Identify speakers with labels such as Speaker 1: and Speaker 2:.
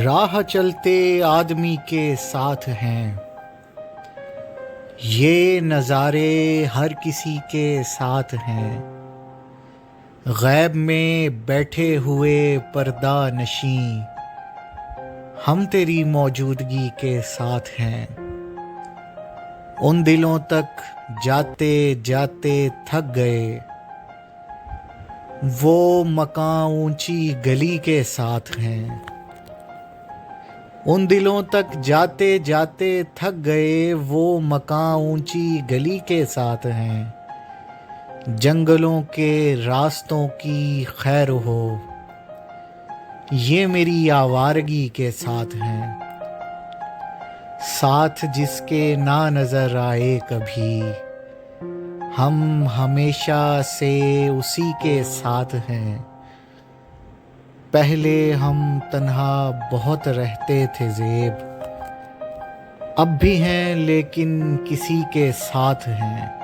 Speaker 1: راہ چلتے آدمی کے ساتھ ہیں، یہ نظارے ہر کسی کے ساتھ ہیں۔ غیب میں بیٹھے ہوئے پردہ نشیں، ہم تیری موجودگی کے ساتھ ہیں۔ ان دلوں تک جاتے جاتے تھک گئے، وہ مکاں اونچی گلی کے ساتھ ہیں۔ ان دلوں تک جاتے جاتے تھک گئے، وہ مکاں اونچی گلی کے ساتھ ہیں۔ جنگلوں کے راستوں کی خیر ہو، یہ میری آوارگی کے ساتھ ہیں۔ ساتھ جس کے نہ نظر آئے کبھی، ہم ہمیشہ سے اسی کے ساتھ ہیں۔ پہلے ہم تنہا بہت رہتے تھے زیب، اب بھی ہیں لیکن کسی کے ساتھ ہیں۔